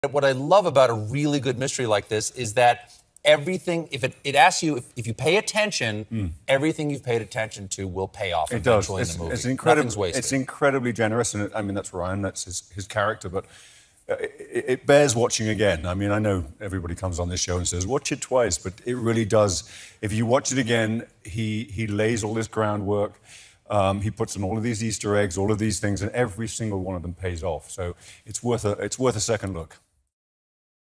What I love about a really good mystery like this is that everything, if it asks you, if you pay attention, everything you've paid attention to will pay off eventually in the movie. Nothing's wasted. It's incredibly generous, and I mean, that's Ryan, that's his character, but it bears watching again. I mean, I know everybody comes on this show and says, watch it twice, but it really does. If you watch it again, he lays all this groundwork. He puts in all of these Easter eggs, all of these things, and every single one of them pays off. So it's worth a second look.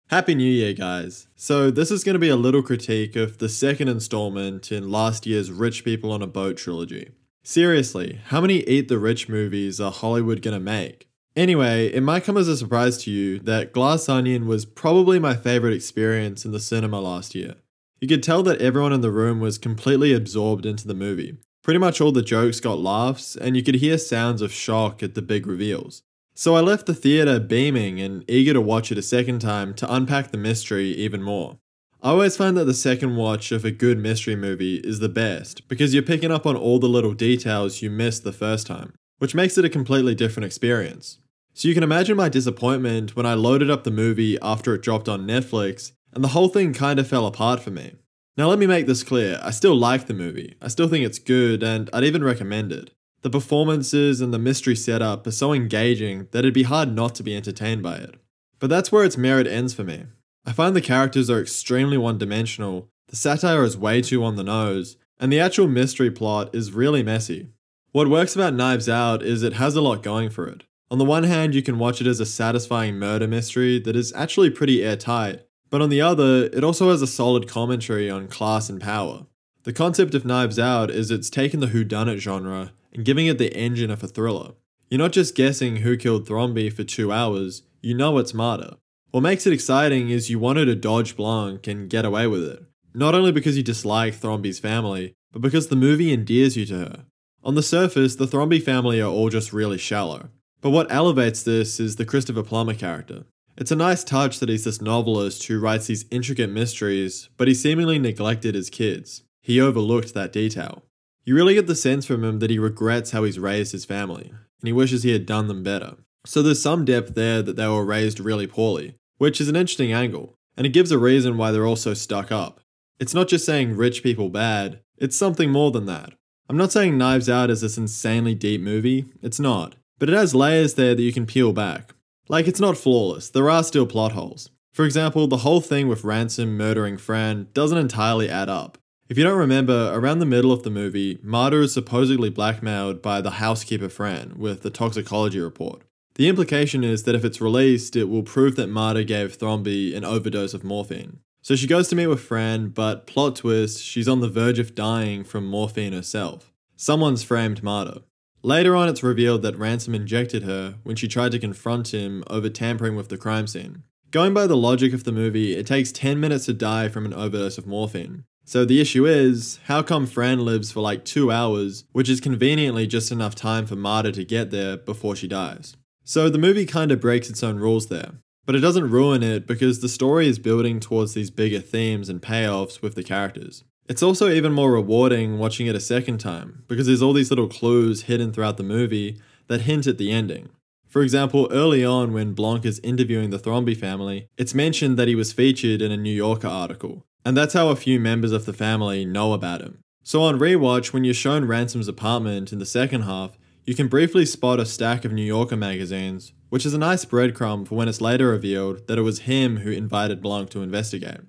Happy New Year, guys. So this is going to be a little critique of the second installment in last year's Rich People on a Boat trilogy. Seriously, how many Eat the Rich movies are Hollywood going to make? Anyway, it might come as a surprise to you that Glass Onion was probably my favorite experience in the cinema last year. You could tell that everyone in the room was completely absorbed into the movie. Pretty much all the jokes got laughs, and you could hear sounds of shock at the big reveals. So I left the theatre beaming and eager to watch it a second time to unpack the mystery even more. I always find that the second watch of a good mystery movie is the best because you're picking up on all the little details you missed the first time, which makes it a completely different experience. So you can imagine my disappointment when I loaded up the movie after it dropped on Netflix and the whole thing kind of fell apart for me. Now let me make this clear, I still like the movie, I still think it's good, and I'd even recommend it. The performances and the mystery setup are so engaging that it'd be hard not to be entertained by it. But that's where its merit ends for me. I find the characters are extremely one-dimensional, the satire is way too on the nose, and the actual mystery plot is really messy. What works about Knives Out is it has a lot going for it. On the one hand, you can watch it as a satisfying murder mystery that is actually pretty airtight, but on the other, it also has a solid commentary on class and power. The concept of Knives Out is it's taken the whodunit genre and giving it the engine of a thriller. You're not just guessing who killed Thrombey for 2 hours, you know it's Marta. What makes it exciting is you wanted to dodge Blanc and get away with it. Not only because you dislike Thrombey's family, but because the movie endears you to her. On the surface, the Thrombey family are all just really shallow. But what elevates this is the Christopher Plummer character. It's a nice touch that he's this novelist who writes these intricate mysteries, but he seemingly neglected his kids. He overlooked that detail. You really get the sense from him that he regrets how he's raised his family, and he wishes he had done them better. So there's some depth there that they were raised really poorly, which is an interesting angle, and it gives a reason why they're all so stuck up. It's not just saying rich people bad, it's something more than that. I'm not saying Knives Out is this insanely deep movie, it's not, but it has layers there that you can peel back. Like, it's not flawless, there are still plot holes. For example, the whole thing with Ransom murdering Fran doesn't entirely add up. If you don't remember, around the middle of the movie, Marta is supposedly blackmailed by the housekeeper Fran with the toxicology report. The implication is that if it's released, it will prove that Marta gave Thrombey an overdose of morphine. So she goes to meet with Fran, but plot twist, she's on the verge of dying from morphine herself. Someone's framed Marta. Later on, it's revealed that Ransom injected her when she tried to confront him over tampering with the crime scene. Going by the logic of the movie, it takes 10 minutes to die from an overdose of morphine. So the issue is, how come Fran lives for like 2 hours, which is conveniently just enough time for Marta to get there before she dies? So the movie kind of breaks its own rules there. But it doesn't ruin it because the story is building towards these bigger themes and payoffs with the characters. It's also even more rewarding watching it a second time, because there's all these little clues hidden throughout the movie that hint at the ending. For example, early on when Blanc is interviewing the Thrombey family, it's mentioned that he was featured in a New Yorker article, and that's how a few members of the family know about him. So on rewatch, when you're shown Ransom's apartment in the second half, you can briefly spot a stack of New Yorker magazines, which is a nice breadcrumb for when it's later revealed that it was him who invited Blanc to investigate.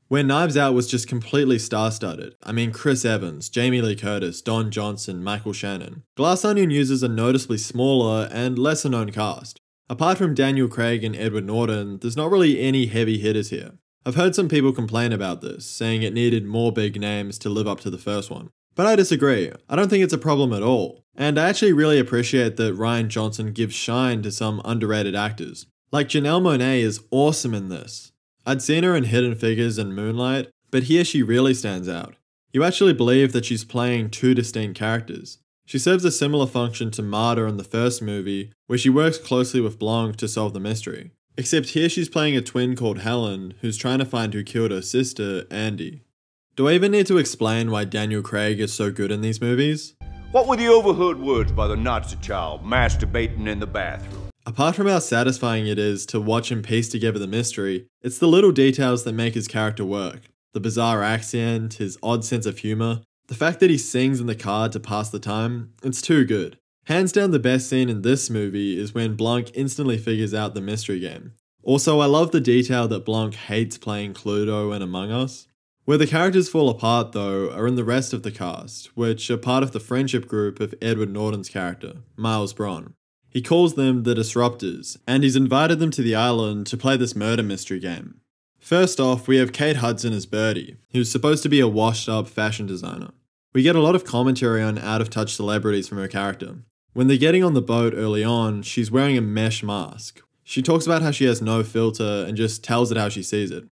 Where Knives Out was just completely star-studded, I mean Chris Evans, Jamie Lee Curtis, Don Johnson, Michael Shannon, Glass Onion uses a noticeably smaller and lesser-known cast. Apart from Daniel Craig and Edward Norton, there's not really any heavy hitters here. I've heard some people complain about this, saying it needed more big names to live up to the first one. But I disagree. I don't think it's a problem at all. And I actually really appreciate that Rian Johnson gives shine to some underrated actors. Like Janelle Monáe is awesome in this. I'd seen her in Hidden Figures and Moonlight, but here she really stands out. You actually believe that she's playing two distinct characters. She serves a similar function to Marta in the first movie, where she works closely with Blanc to solve the mystery. Except here she's playing a twin called Helen, who's trying to find who killed her sister, Andy. Do I even need to explain why Daniel Craig is so good in these movies? What were the overheard words by the Nazi child masturbating in the bathroom? Apart from how satisfying it is to watch him piece together the mystery, it's the little details that make his character work. The bizarre accent, his odd sense of humor, the fact that he sings in the car to pass the time, it's too good. Hands down the best scene in this movie is when Blanc instantly figures out the mystery game. Also, I love the detail that Blanc hates playing Cluedo and Among Us. Where the characters fall apart though are in the rest of the cast, which are part of the friendship group of Edward Norton's character, Miles Bron. He calls them the Disruptors, and he's invited them to the island to play this murder mystery game. First off, we have Kate Hudson as Birdie, who's supposed to be a washed-up fashion designer. We get a lot of commentary on out-of-touch celebrities from her character. When they're getting on the boat early on, she's wearing a mesh mask. She talks about how she has no filter and just tells it how she sees it.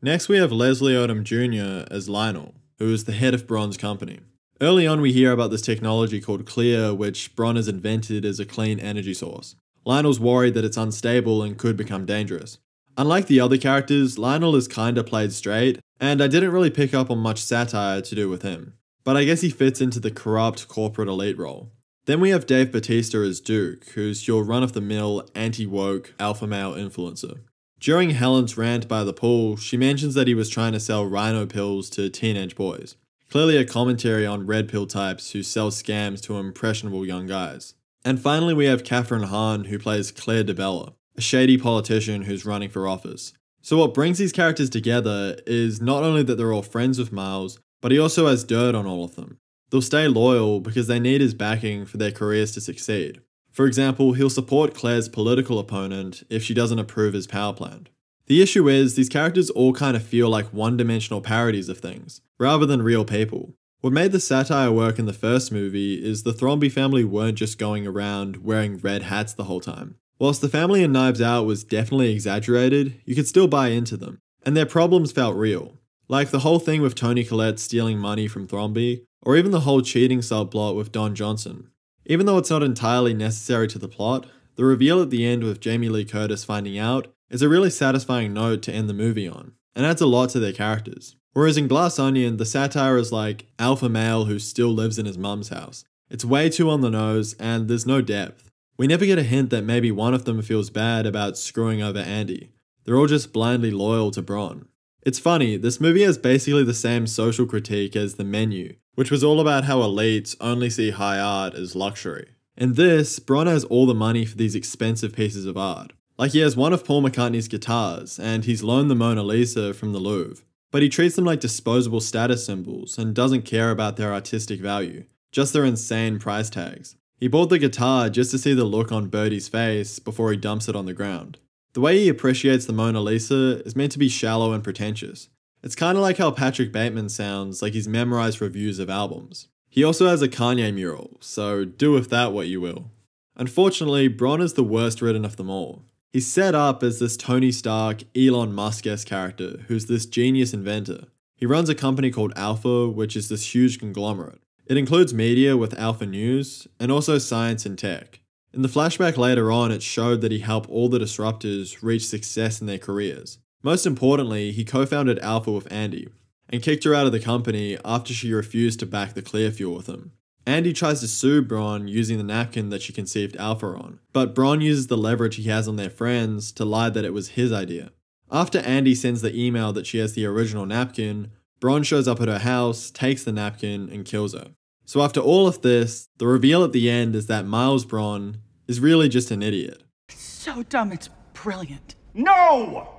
Next we have Leslie Odom Jr. as Lionel, who is the head of Bron's company. Early on we hear about this technology called Clear, which Bron has invented as a clean energy source. Lionel's worried that it's unstable and could become dangerous. Unlike the other characters, Lionel is kinda played straight, and I didn't really pick up on much satire to do with him. But I guess he fits into the corrupt corporate elite role. Then we have Dave Bautista as Duke, who's your run-of-the-mill, anti-woke, alpha male influencer. During Helen's rant by the pool, she mentions that he was trying to sell rhino pills to teenage boys. Clearly a commentary on red pill types who sell scams to impressionable young guys. And finally we have Kathryn Hahn, who plays Claire DeBella, a shady politician who's running for office. So what brings these characters together is not only that they're all friends with Miles, but he also has dirt on all of them. They'll stay loyal because they need his backing for their careers to succeed. For example, he'll support Claire's political opponent if she doesn't approve his power plant. The issue is, these characters all kind of feel like one-dimensional parodies of things, rather than real people. What made the satire work in the first movie is the Thrombey family weren't just going around wearing red hats the whole time. Whilst the family in Knives Out was definitely exaggerated, you could still buy into them, and their problems felt real. Like the whole thing with Toni Collette stealing money from Thrombey, or even the whole cheating subplot with Don Johnson. Even though it's not entirely necessary to the plot, the reveal at the end with Jamie Lee Curtis finding out is a really satisfying note to end the movie on, and adds a lot to their characters. Whereas in Glass Onion, the satire is like alpha male who still lives in his mum's house. It's way too on the nose, and there's no depth. We never get a hint that maybe one of them feels bad about screwing over Andy. They're all just blindly loyal to Bron. It's funny, this movie has basically the same social critique as The Menu, which was all about how elites only see high art as luxury. In this, Bron has all the money for these expensive pieces of art. Like he has one of Paul McCartney's guitars, and he's loaned the Mona Lisa from the Louvre. But he treats them like disposable status symbols and doesn't care about their artistic value, just their insane price tags. He bought the guitar just to see the look on Birdie's face before he dumps it on the ground. The way he appreciates the Mona Lisa is meant to be shallow and pretentious. It's kinda like how Patrick Bateman sounds like he's memorized reviews of albums. He also has a Kanye mural, so do with that what you will. Unfortunately, Bron is the worst written of them all. He's set up as this Tony Stark, Elon Musk-esque character who's this genius inventor. He runs a company called Alpha, which is this huge conglomerate. It includes media with Alpha News, and also science and tech. In the flashback later on, it showed that he helped all the disruptors reach success in their careers. Most importantly, he co-founded Alpha with Andy, and kicked her out of the company after she refused to back the clear fuel with him. Andy tries to sue Bron using the napkin that she conceived Alpha on, but Bron uses the leverage he has on their friends to lie that it was his idea. After Andy sends the email that she has the original napkin, Bron shows up at her house, takes the napkin, and kills her. So after all of this, the reveal at the end is that Miles Bron is really just an idiot. It's so dumb, it's brilliant. No!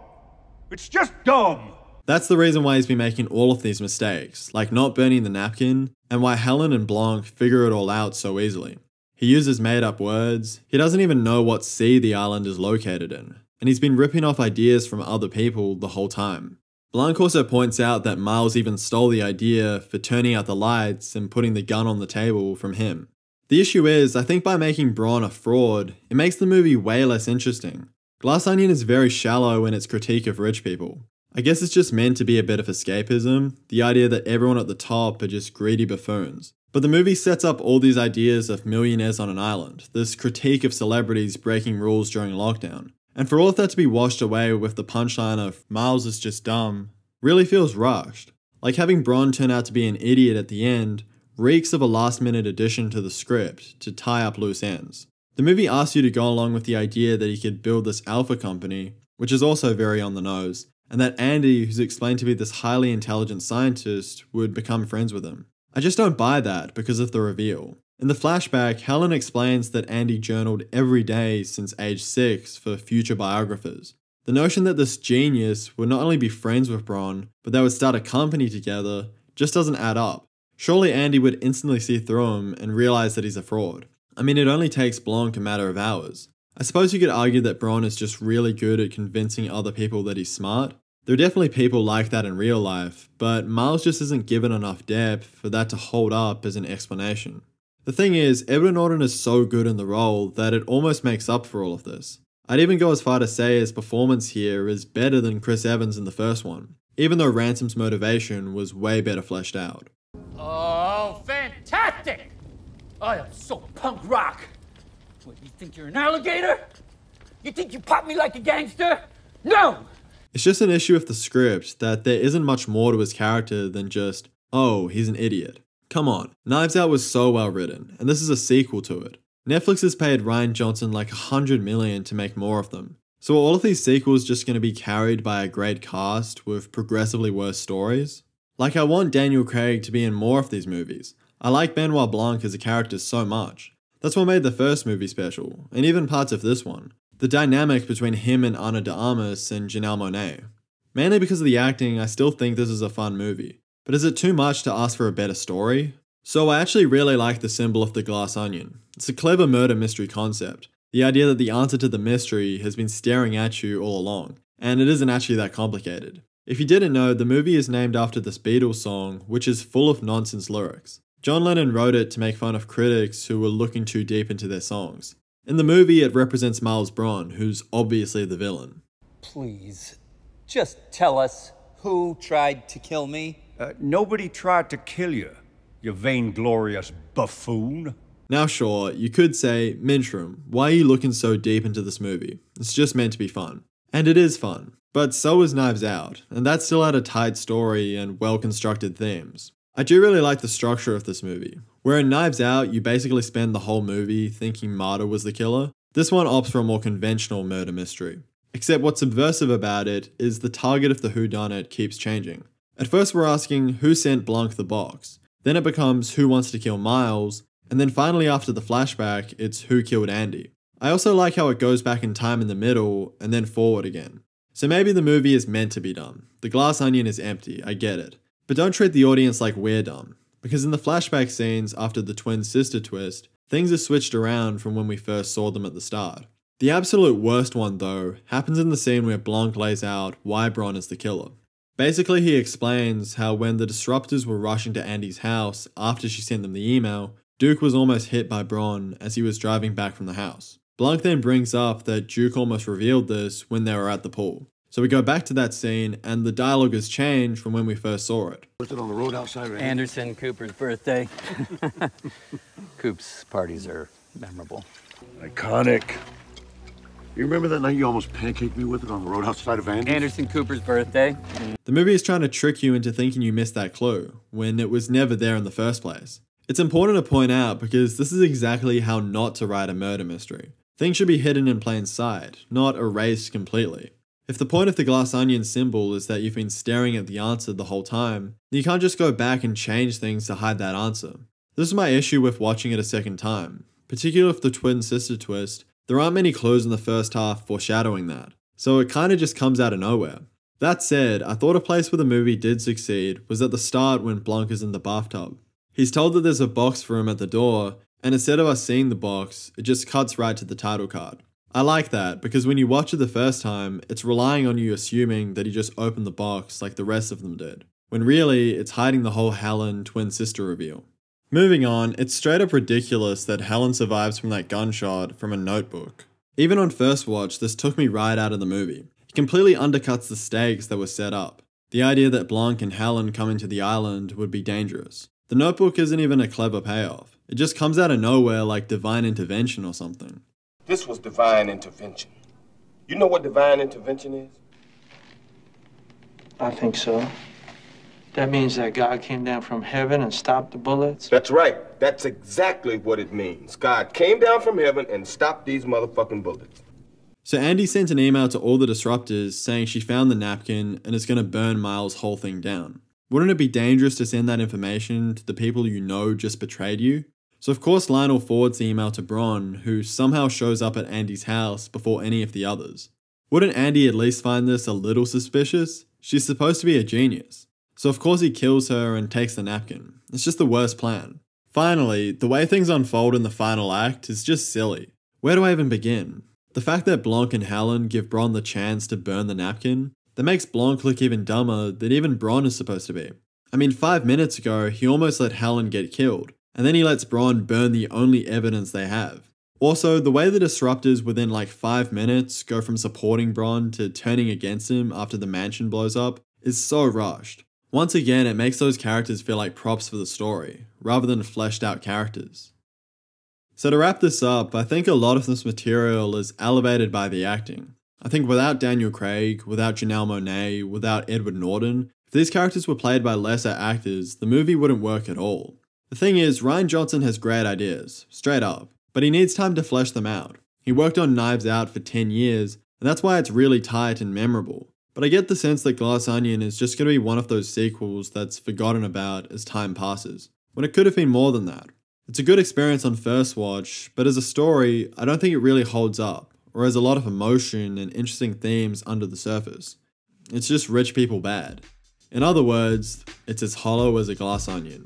It's just dumb! That's the reason why he's been making all of these mistakes, like not burning the napkin, and why Helen and Blanc figure it all out so easily. He uses made-up words, he doesn't even know what sea the island is located in, and he's been ripping off ideas from other people the whole time. Blanc also points out that Miles even stole the idea for turning out the lights and putting the gun on the table from him. The issue is, I think by making Bron a fraud, it makes the movie way less interesting. Glass Onion is very shallow in its critique of rich people. I guess it's just meant to be a bit of escapism, the idea that everyone at the top are just greedy buffoons. But the movie sets up all these ideas of millionaires on an island, this critique of celebrities breaking rules during lockdown. And for all of that to be washed away with the punchline of Miles is just dumb, really feels rushed. Like having Bron turn out to be an idiot at the end reeks of a last-minute addition to the script to tie up loose ends. The movie asks you to go along with the idea that he could build this alpha company, which is also very on the nose, and that Andy, who's explained to be this highly intelligent scientist, would become friends with him. I just don't buy that because of the reveal. In the flashback, Helen explains that Andy journaled every day since age 6 for future biographers. The notion that this genius would not only be friends with Bron, but they would start a company together just doesn't add up. Surely Andy would instantly see through him and realize that he's a fraud. I mean, it only takes Blanc a matter of hours. I suppose you could argue that Bron is just really good at convincing other people that he's smart. There are definitely people like that in real life, but Miles just isn't given enough depth for that to hold up as an explanation. The thing is, Edward Norton is so good in the role that it almost makes up for all of this. I'd even go as far to say his performance here is better than Chris Evans in the first one, even though Ransom's motivation was way better fleshed out. Oh, fantastic! I am so punk rock. What, you think you're an alligator? You think you pop me like a gangster? No! It's just an issue with the script that there isn't much more to his character than just, oh, he's an idiot. Come on, Knives Out was so well written, and this is a sequel to it. Netflix has paid Rian Johnson like $100 million to make more of them. So are all of these sequels just going to be carried by a great cast with progressively worse stories? Like, I want Daniel Craig to be in more of these movies. I like Benoit Blanc as a character so much. That's what made the first movie special, and even parts of this one. The dynamic between him and Ana de Armas and Janelle Monáe. Mainly because of the acting, I still think this is a fun movie. But is it too much to ask for a better story? So I actually really like the symbol of the glass onion. It's a clever murder mystery concept. The idea that the answer to the mystery has been staring at you all along, and it isn't actually that complicated. If you didn't know, the movie is named after this Beatles song, which is full of nonsense lyrics. John Lennon wrote it to make fun of critics who were looking too deep into their songs. In the movie, it represents Miles Bron, who's obviously the villain. Please, just tell us who tried to kill me. Nobody tried to kill you, you vainglorious buffoon. Now sure, you could say, Mintrom, why are you looking so deep into this movie? It's just meant to be fun. And it is fun. But so is Knives Out, and that still had a tight story and well-constructed themes. I do really like the structure of this movie. Where in Knives Out, you basically spend the whole movie thinking Marta was the killer, this one opts for a more conventional murder mystery. Except what's subversive about it is the target of the whodunit keeps changing. At first we're asking who sent Blanc the box, then it becomes who wants to kill Miles, and then finally after the flashback, it's who killed Andy. I also like how it goes back in time in the middle and then forward again. So maybe the movie is meant to be dumb. The glass onion is empty, I get it. But don't treat the audience like we're dumb. Because in the flashback scenes after the twin sister twist, things are switched around from when we first saw them at the start. The absolute worst one though, happens in the scene where Blanc lays out why Bron is the killer. Basically he explains how when the disruptors were rushing to Andy's house after she sent them the email, Duke was almost hit by Bron as he was driving back from the house. Blanc then brings up that Duke almost revealed this when they were at the pool. So we go back to that scene, and the dialogue has changed from when we first saw it. Was it on the road outside, right? Anderson Cooper's birthday. Coop's parties are memorable. Iconic. You remember that night you almost pancaked me with it on the road outside of Andy's? Anderson Cooper's birthday. The movie is trying to trick you into thinking you missed that clue, when it was never there in the first place. It's important to point out because this is exactly how not to write a murder mystery. Things should be hidden in plain sight, not erased completely. If the point of the glass onion symbol is that you've been staring at the answer the whole time, then you can't just go back and change things to hide that answer. This is my issue with watching it a second time. Particularly with the twin sister twist, there aren't many clues in the first half foreshadowing that, so it kinda just comes out of nowhere. That said, I thought a place where the movie did succeed was at the start when Blanc is in the bathtub. He's told that there's a box for him at the door, and instead of us seeing the box, it just cuts right to the title card. I like that, because when you watch it the first time, it's relying on you assuming that he just opened the box like the rest of them did, when really, it's hiding the whole Helen twin sister reveal. Moving on, it's straight up ridiculous that Helen survives from that gunshot from a notebook. Even on first watch, this took me right out of the movie. It completely undercuts the stakes that were set up. The idea that Blanc and Helen coming to the island would be dangerous. The notebook isn't even a clever payoff. It just comes out of nowhere like divine intervention or something. This was divine intervention. You know what divine intervention is? I think so. That means that God came down from heaven and stopped the bullets? That's right. That's exactly what it means. God came down from heaven and stopped these motherfucking bullets. So Andy sent an email to all the disruptors saying she found the napkin and is going to burn Miles' whole thing down. Wouldn't it be dangerous to send that information to the people you know just betrayed you? So of course Lionel forwards the email to Bron, who somehow shows up at Andy's house before any of the others. Wouldn't Andy at least find this a little suspicious? She's supposed to be a genius. So of course he kills her and takes the napkin. It's just the worst plan. Finally, the way things unfold in the final act is just silly. Where do I even begin? The fact that Blanc and Helen give Bron the chance to burn the napkin, that makes Blanc look even dumber than even Bron is supposed to be. I mean, 5 minutes ago, he almost let Helen get killed, and then he lets Bron burn the only evidence they have. Also, the way the disruptors within like 5 minutes go from supporting Bron to turning against him after the mansion blows up is so rushed. Once again, it makes those characters feel like props for the story, rather than fleshed out characters. So to wrap this up, I think a lot of this material is elevated by the acting. I think without Daniel Craig, without Janelle Monáe, without Edward Norton, if these characters were played by lesser actors, the movie wouldn't work at all. The thing is, Rian Johnson has great ideas, straight up, but he needs time to flesh them out. He worked on Knives Out for 10 years, and that's why it's really tight and memorable. But I get the sense that Glass Onion is just going to be one of those sequels that's forgotten about as time passes, when it could have been more than that. It's a good experience on first watch, but as a story, I don't think it really holds up, or has a lot of emotion and interesting themes under the surface. It's just rich people bad. In other words, it's as hollow as a glass onion.